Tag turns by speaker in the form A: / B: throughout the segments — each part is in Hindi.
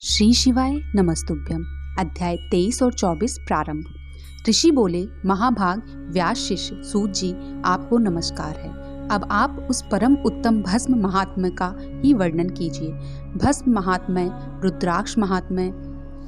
A: श्री शिवाय नमस्तुभ्यम। अध्याय 23 और 24 प्रारंभ। ऋषि बोले, महाभाग व्यास शिष्य सूत जी, आपको नमस्कार है। अब आप उस परम उत्तम भस्म महात्म्य का ही वर्णन कीजिए। भस्म महात्म्य, रुद्राक्ष महात्म्य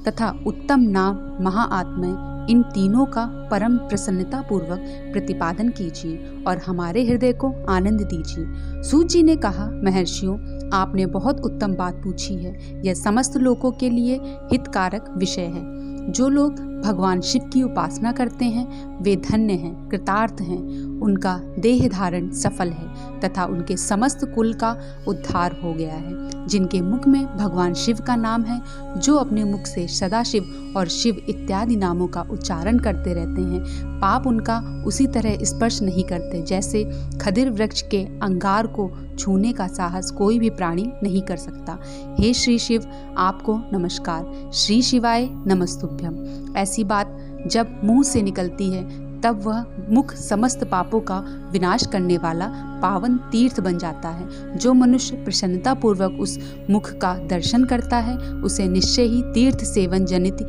A: तथा उत्तम नाम महाआत्म्य, इन तीनों का परम प्रसन्नता पूर्वक प्रतिपादन कीजिए और हमारे हृदय को आनंद दीजिए। सूत जी ने कहा, महर्षियों, आपने बहुत उत्तम बात पूछी है। यह समस्त लोगों के लिए हितकारक विषय है। जो लोग भगवान शिव की उपासना करते हैं वे धन्य हैं, कृतार्थ हैं। उनका देह धारण सफल है तथा उनके समस्त कुल का उद्धार हो गया है। जिनके मुख में भगवान शिव का नाम है, जो अपने मुख से सदाशिव और शिव इत्यादि नामों का उच्चारण करते रहते हैं, पाप उनका उसी तरह स्पर्श नहीं करते जैसे खदिर वृक्ष के अंगार को छूने का साहस कोई भी प्राणी नहीं कर सकता। हे श्री शिव, आपको नमस्कार। श्री शिवाय नमस्तुभ्यम। ऐसी बात जब मुंह से निकलती है तब वह मुख समस्त पापों का विनाश करने वाला पावन तीर्थ बन जाता है। जो मनुष्य प्रसन्नता पूर्वक उस मुख का दर्शन करता है उसे निश्चय ही तीर्थ सेवन जनित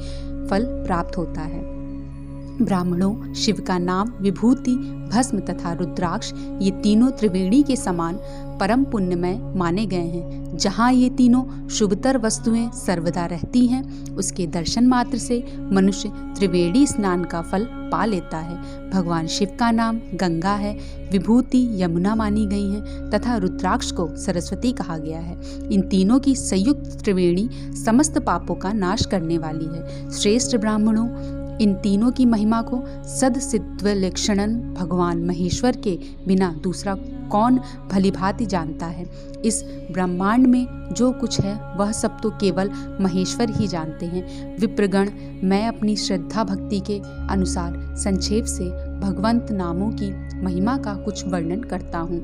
A: फल प्राप्त होता है। ब्राह्मणों, शिव का नाम, विभूति, भस्म तथा रुद्राक्ष, ये तीनों त्रिवेणी के समान परम पुण्यमय माने गए हैं। जहाँ ये तीनों शुभतर वस्तुएं सर्वदा रहती हैं, उसके दर्शन मात्र से मनुष्य त्रिवेणी स्नान का फल पा लेता है। भगवान शिव का नाम गंगा है, विभूति यमुना मानी गई है तथा रुद्राक्ष को सरस्वती कहा गया है। इन तीनों की संयुक्त त्रिवेणी समस्त पापों का नाश करने वाली है। श्रेष्ठ ब्राह्मणों, इन तीनों की महिमा को सद सिद्ध लक्षणन भगवान महेश्वर के बिना दूसरा कौन भलीभांति जानता है। इस ब्रह्मांड में जो कुछ है वह सब तो केवल महेश्वर ही जानते हैं। विप्रगण, मैं अपनी श्रद्धा भक्ति के अनुसार संक्षेप से भगवंत नामों की महिमा का कुछ वर्णन करता हूँ।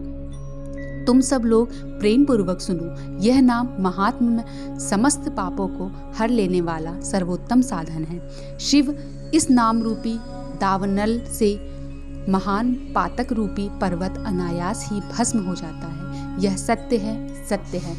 A: तुम सब लोग प्रेम पूर्वक सुनो। यह नाम महात्म में समस्त पापों को हर लेने वाला सर्वोत्तम साधन है। शिव इस नाम रूपी दावानल से महान पातक रूपी पर्वत अनायास ही भस्म हो जाता है। यह सत्य है, सत्य है,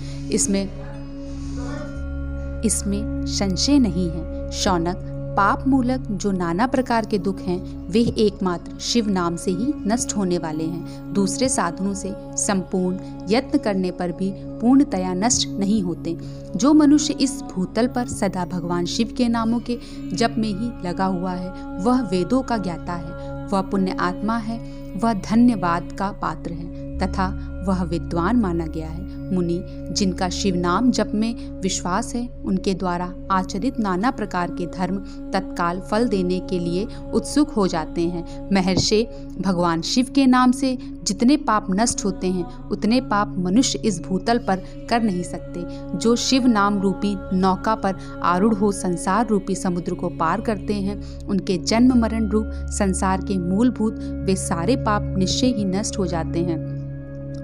A: इसमें संशय नहीं है। शौनक, पाप मूलक जो नाना प्रकार के दुख हैं वे एकमात्र शिव नाम से ही नष्ट होने वाले हैं। दूसरे साधनों से संपूर्ण यत्न करने पर भी पूर्णतया नष्ट नहीं होते। जो मनुष्य इस भूतल पर सदा भगवान शिव के नामों के जप में ही लगा हुआ है वह वेदों का ज्ञाता है, वह पुण्य आत्मा है, वह धन्यवाद का पात्र है तथा वह विद्वान माना गया है। मुनि, जिनका शिव नाम जप में विश्वास है, उनके द्वारा आचरित नाना प्रकार के धर्म तत्काल फल देने के लिए उत्सुक हो जाते हैं। महर्षि, भगवान शिव के नाम से जितने पाप नष्ट होते हैं उतने पाप मनुष्य इस भूतल पर कर नहीं सकते। जो शिव नाम रूपी नौका पर आरूढ़ हो संसार रूपी समुद्र को पार करते हैं, उनके जन्म मरण रूप संसार के मूलभूत वे सारे पाप निश्चय ही नष्ट हो जाते हैं।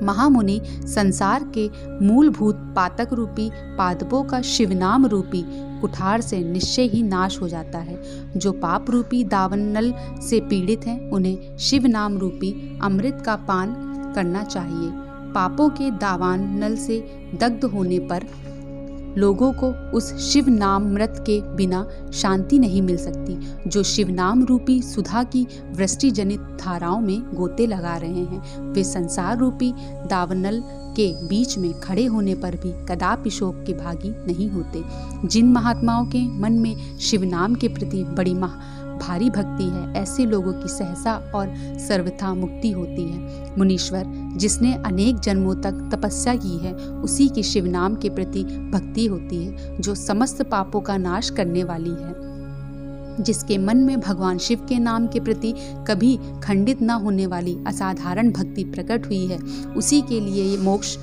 A: महामुनि, संसार के मूलभूत पातक रूपी पादपों का शिवनाम रूपी कुठार से निश्चय ही नाश हो जाता है। जो पाप रूपी दावानल से पीड़ित हैं उन्हें शिव नाम रूपी अमृत का पान करना चाहिए। पापों के दावानल से दग्ध होने पर लोगों को उस शिव नामृत के बिना शांति नहीं मिल सकती। जो शिव नाम रूपी सुधा की वृष्टि जनित धाराओं में गोते लगा रहे हैं वे संसार रूपी दावानल के बीच में खड़े होने पर भी कदापि शोक के भागी नहीं होते। जिन महात्माओं के मन में शिव नाम के प्रति बड़ी भारी भक्ति है, ऐसे लोगों की सहसा और सर्वथा मुक्ति होती है। मुनीश्वर, जिसने अनेक जन्मों तक तपस्या की है उसी की शिव नाम के प्रति भक्ति होती है, जो समस्त पापों का नाश करने वाली है। जिसके मन में भगवान शिव के नाम के प्रति कभी खंडित न होने वाली असाधारण भक्ति प्रकट हुई है, उसी के लिए ये मोक्ष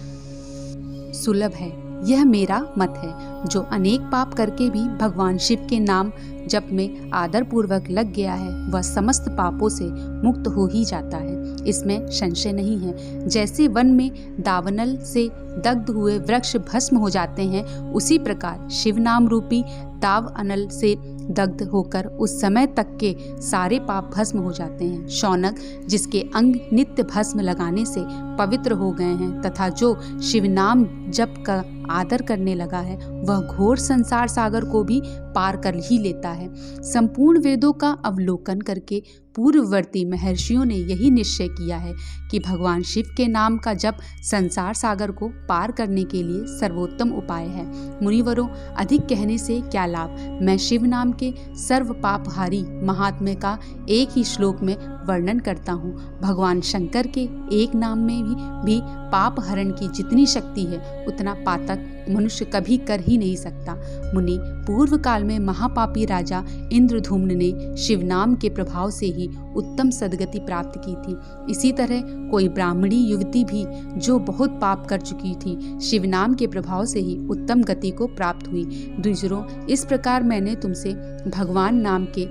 A: सुलभ है। यह मेरा मत है। जो अनेक पाप करके भी भगवान शिव के नाम जप में आदर पूर्वक लग गया है वह समस्त पापों से मुक्त हो ही जाता है, इसमें संशय नहीं है। जैसे वन में दावानल से दग्ध हुए वृक्ष भस्म हो जाते हैं, उसी प्रकार शिव नाम रूपी दावानल से दग्ध होकर उस समय तक के सारे पाप भस्म हो जाते हैं। शौनक, जिसके अंग नित्य भस्म लगाने से पवित्र हो गए हैं तथा जो शिव नाम जप का आदर करने लगा है वह घोर संसार सागर को भी पार कर ही लेता है। संपूर्ण वेदों का अवलोकन करके पूर्ववर्ती महर्षियों ने यही निश्चय किया है कि भगवान शिव के नाम का जप संसार सागर को पार करने के लिए सर्वोत्तम उपाय है। मुनिवरों, अधिक कहने से क्या लाभ। मैं शिव नाम के सर्व पापहारी महात्म्य का एक ही श्लोक में वर्णन करता हूँ। भगवान शंकर के एक नाम में भी पाप हरण की जितनी शक्ति है उतना पातक मनुष्य कभी कर ही नहीं सकता। मुनि, पूर्व काल में महापापी राजा इंद्रधूम्न ने शिव नाम के प्रभाव से ही उत्तम सद्गति प्राप्त की थी। इसी तरह कोई ब्राह्मणी युवती भी जो बहुत पाप कर चुकी थी, शिव नाम के प्रभाव से ही उत्तम गति को प्राप्त हुई। द्विजरों, इस प्रकार मैंने तुमसे भगवान नाम के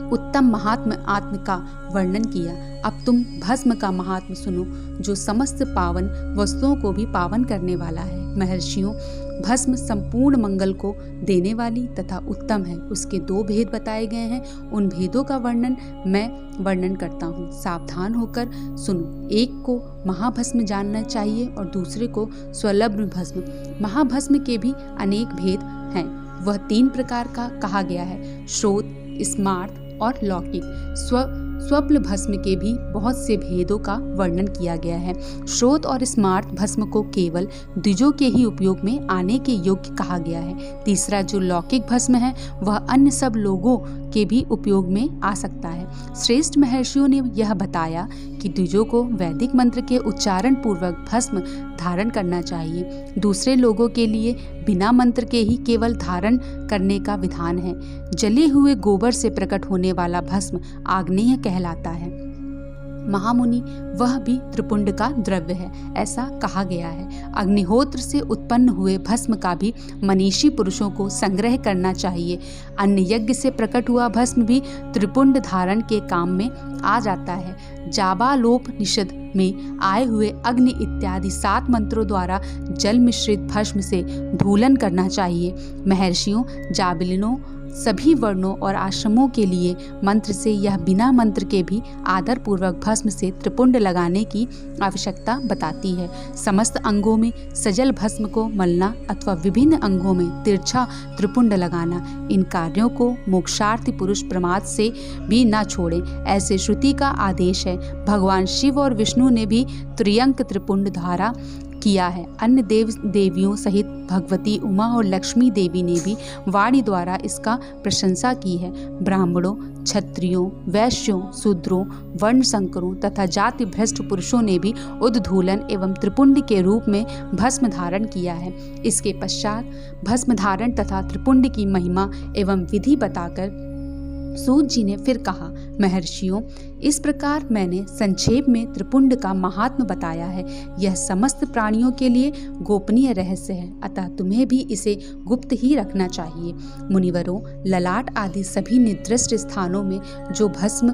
A: उत्तम महात्म आत्म का वर्णन किया। अब तुम भस्म का महात्म सुनो, जो समस्त पावन वस्तुओं को भी पावन करने वाला है। महर्षियों, भस्म संपूर्ण मंगल को देने वाली तथा उत्तम है। उसके 2 भेद बताए गए हैं। उन भेदों का मैं वर्णन करता हूँ। सावधान होकर सुनो। एक को महाभस्म जानना चाहिए और दूसरे को स्वलभ भस्म। महाभस्म के भी अनेक भेद हैं। वह 3 प्रकार का कहा गया है, श्रोत, स्मार्त और लौकिक। स्वप्ल भस्म के भी बहुत से भेदों का वर्णन किया गया है। श्रोत और स्मार्त भस्म को केवल द्विजों के ही उपयोग में आने के योग्य कहा गया है। तीसरा जो लौकिक भस्म है वह अन्य सब लोगों के भी उपयोग में आ सकता है। श्रेष्ठ महर्षियों ने यह बताया कि द्विजों को वैदिक मंत्र के उच्चारण पूर्वक भस्म धारण करना चाहिए। दूसरे लोगों के लिए बिना मंत्र के ही केवल धारण करने का विधान है। जले हुए गोबर से प्रकट होने वाला भस्म आग्नेय कहलाता है। महामुनि, वह भी त्रिपुंड का द्रव्य है, ऐसा कहा गया है। अग्निहोत्र से उत्पन्न हुए भस्म का भी मनीषी पुरुषों को संग्रह करना चाहिए। अन्य यज्ञ से प्रकट हुआ भस्म भी त्रिपुंड धारण के काम में आ जाता है। जाबालोपनिषद में आए हुए अग्नि इत्यादि 7 मंत्रों द्वारा जल मिश्रित भस्म से धूलन करना चाहिए। महर्षियों, जाबिलिनों, सभी वर्णों और आश्रमों के लिए मंत्र से यह बिना मंत्र के भी आदर पूर्वक भस्म से त्रिपुंड लगाने की आवश्यकता बताती है। समस्त अंगों में सजल भस्म को मलना अथवा विभिन्न अंगों में तिरछा त्रिपुंड लगाना, इन कार्यों को मोक्षार्थी पुरुष प्रमाद से भी न छोड़े, ऐसे श्रुति का आदेश है। भगवान शिव और विष्णु ने भी त्रियंक त्रिपुंड धारा किया है। अन्य देव देवियों सहित भगवती उमा और लक्ष्मी देवी ने भी वाणी द्वारा इसका प्रशंसा की है। ब्राह्मणों, क्षत्रियों, वैश्यों, शूद्रों, वर्ण संकरों तथा जाति भ्रष्ट पुरुषों ने भी उद्धूलन एवं त्रिपुंड के रूप में भस्म धारण किया है। इसके पश्चात भस्म धारण तथा त्रिपुंड की महिमा एवं विधि बताकर सूत जी ने फिर कहा, महर्षियों, इस प्रकार मैंने संक्षेप में त्रिपुंड का महात्म बताया है। यह समस्त प्राणियों के लिए गोपनीय रहस्य है, अतः तुम्हें भी इसे गुप्त ही रखना चाहिए। मुनिवरों, ललाट आदि सभी निर्दिष्ट स्थानों में जो भस्म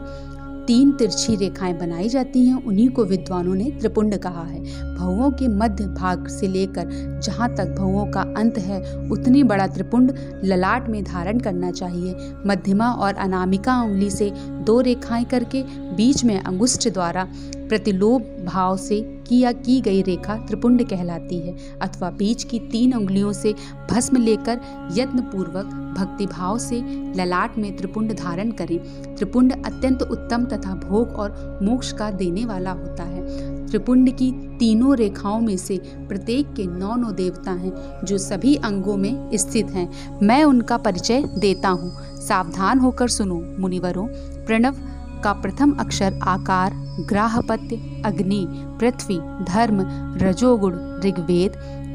A: 3 तिरछी रेखाएं बनाई जाती हैं उन्हीं को विद्वानों ने त्रिपुंड कहा है। भवों के मध्य भाग से लेकर जहाँ तक भवों का अंत है उतनी बड़ा त्रिपुंड ललाट में धारण करना चाहिए। मध्यमा और अनामिका उंगली से 2 रेखाएं करके बीच में अंगुष्ठ द्वारा प्रतिलोभ भाव से की गई रेखा त्रिपुंड कहलाती है। अथवा बीच की 3 उंगलियों से भस्म लेकर यत्न पूर्वक भक्ति भाव से ललाट में त्रिपुंड धारण करें। त्रिपुंड अत्यंत उत्तम तथा भोग और मोक्ष का देने वाला होता है। त्रिपुंड की 3 रेखाओं में से प्रत्येक के 9 देवता हैं जो सभी अंगों में स्थित हैं। मैं उनका परिचय देता हूँ, सावधान होकर सुनो। मुनिवरों, प्रणव का प्रथम अक्षर आकार, ग्राहपत्य, अग्नि, पृथ्वी, धर्म, रजोगुण, ऋग्वेद,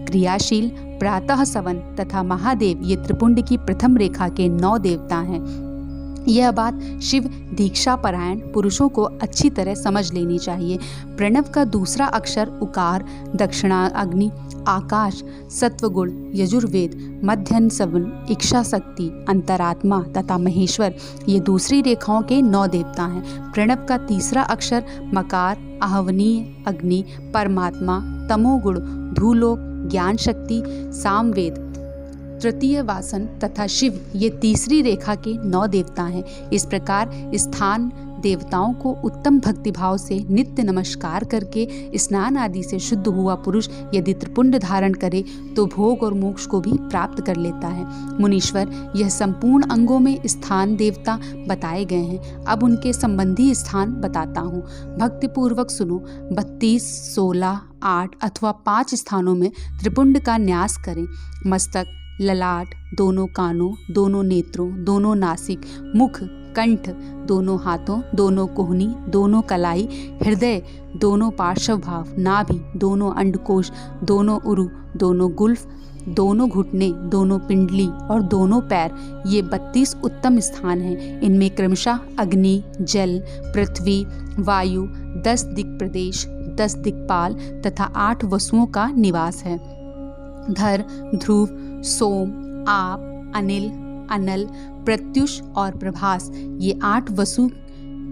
A: क्रियाशील, प्रातः सवन तथा महादेव ये त्रिपुंड की प्रथम रेखा के 9 देवता हैं। यह बात शिव दीक्षा परायण पुरुषों को अच्छी तरह समझ लेनी चाहिए। प्रणव का दूसरा अक्षर उकार, दक्षिणा अग्नि, आकाश, सत्वगुण, यजुर्वेद, मध्यन सवन, इच्छा शक्ति, अंतरात्मा तथा महेश्वर ये दूसरी रेखाओं के 9 देवता हैं। प्रणव का तीसरा अक्षर मकार, आहवनीय, अग्नि, परमात्मा, तमोगुण, धूलोक, ज्ञान शक्ति, सामवेद, तृतीय वासन तथा शिव ये तीसरी रेखा के 9 देवता हैं। इस प्रकार स्थान देवताओं को उत्तम भक्तिभाव से नित्य नमस्कार करके स्नान आदि से शुद्ध हुआ पुरुष यदि त्रिपुंड धारण करे तो भोग और मोक्ष को भी प्राप्त कर लेता है। मुनीश्वर, यह संपूर्ण अंगों में स्थान देवता बताए गए हैं। अब उनके संबंधी स्थान बताता हूँ, भक्तिपूर्वक सुनो। 32, 16, 8 अथवा 5 स्थानों में त्रिपुंड का न्यास करें। मस्तक, ललाट, दोनों कानों, दोनों नेत्रों, दोनों नासिक, मुख, कंठ, दोनों हाथों, दोनों कोहनी, दोनों कलाई, हृदय, दोनों पार्श्व भाव, नाभि, दोनों अंडकोश, दोनों उरु, दोनों गुल्फ, दोनों घुटने, दोनों पिंडली और दोनों पैर, ये 32 उत्तम स्थान हैं। इनमें क्रमशः अग्नि, जल, पृथ्वी, वायु, 10 दिक्प्रदेश, 10 दिक्पाल तथा 8 वसुओं का निवास है। धर, ध्रुव, सोम, आप, अनिल, अनल, प्रत्युष और प्रभास, ये 8 वसु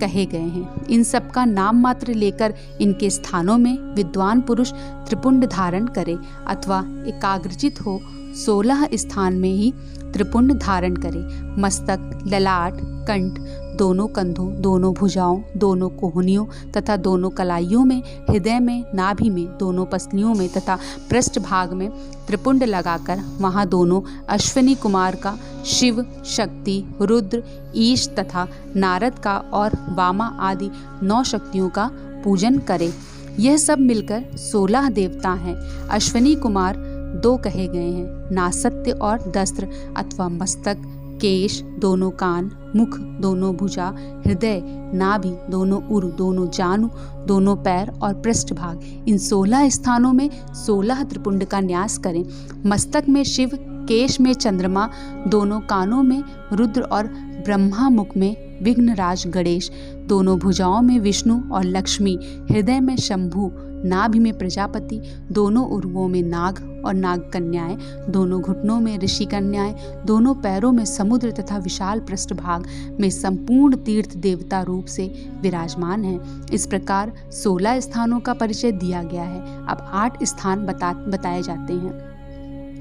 A: कहे गए हैं। इन सब का नाम मात्र लेकर इनके स्थानों में विद्वान पुरुष त्रिपुंड धारण करे अथवा एकाग्रचित हो 16 स्थान में ही त्रिपुंड धारण करे। मस्तक, ललाट, कंठ, दोनों कंधों, दोनों भुजाओं, दोनों कोहनियों तथा दोनों कलाइयों में, हृदय में, नाभि में, दोनों पसलियों में तथा पृष्ठ भाग में त्रिपुंड लगाकर वहाँ दोनों अश्विनी कुमार का, शिव, शक्ति, रुद्र, ईश तथा नारद का और वामा आदि 9 शक्तियों का पूजन करे। यह सब मिलकर 16 देवता हैं। अश्विनी कुमार 2 कहे गए हैं, नासत्य और दस्त्र अथवा मस्तक, केश, दोनों कान, मुख, दोनों भुजा, हृदय, नाभि, दोनों उरु, दोनों जानु, दोनों पैर और पृष्ठ भाग, इन 16 स्थानों में 16 त्रिपुंड का न्यास करें। मस्तक में शिव, केश में चंद्रमा, दोनों कानों में रुद्र और ब्रह्मा, मुख में विघ्नराज गणेश, दोनों भुजाओं में विष्णु और लक्ष्मी, हृदय में शंभु, नाभि में प्रजापति, दोनों उर्वों में नाग और नाग कन्याएं, दोनों घुटनों में ऋषि कन्याएं, दोनों पैरों में समुद्र तथा विशाल पृष्ठभाग में संपूर्ण तीर्थ देवता रूप से विराजमान हैं। इस प्रकार 16 स्थानों का परिचय दिया गया है। अब 8 स्थान बताए जाते हैं।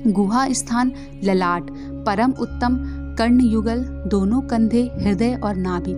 A: गुहा स्थान, ललाट, परम उत्तम कर्ण युगल, दोनों कंधे, हृदय और नाभि,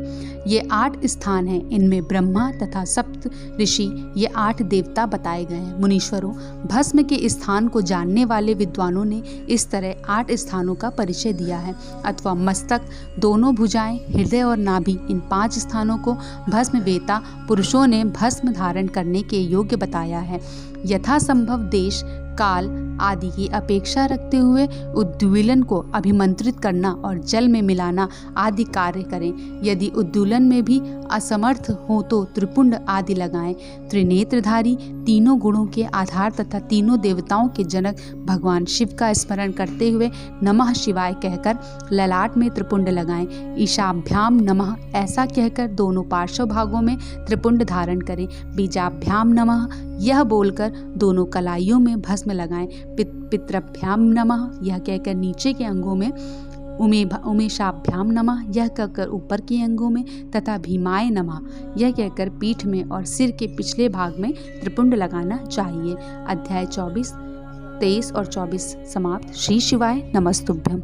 A: ये 8 स्थान हैं। इनमें ब्रह्मा तथा सप्त ऋषि, ये 8 देवता बताए गए हैं। मुनीश्वरों, भस्म के स्थान को जानने वाले विद्वानों ने इस तरह 8 स्थानों का परिचय दिया है। अथवा मस्तक, दोनों भुजाएं, हृदय और नाभि, इन 5 स्थानों को भस्म वेता पुरुषों ने भस्म धारण करने के योग्य बताया है। यथासंभव देश, काल आदि की अपेक्षा रखते हुए उद्दूलन को अभिमंत्रित करना और जल में मिलाना आदि कार्य करें। यदि उद्दूलन में भी असमर्थ हो तो त्रिपुंड आदि लगाएं। त्रिनेत्रधारी, तीनों गुणों के आधार तथा तीनों देवताओं के जनक भगवान शिव का स्मरण करते हुए नमः शिवाय कहकर ललाट में त्रिपुंड लगाएं। ईशाभ्याम नमः ऐसा कहकर दोनों पार्श्व भागों में त्रिपुंड धारण करें। बीजाभ्याम नमः यह बोलकर दोनों कलाइयों में भस्म लगाएं। पितृभ्याम नमः यह कहकर नीचे के अंगों में, उमेशाभ्याम नमः यह कहकर ऊपर के अंगों में तथा भीमाय नमः यह कहकर पीठ में और सिर के पिछले भाग में त्रिपुंड लगाना चाहिए। अध्याय 24, 23 और 24 समाप्त। श्री शिवाय नमस्तुभ्यम।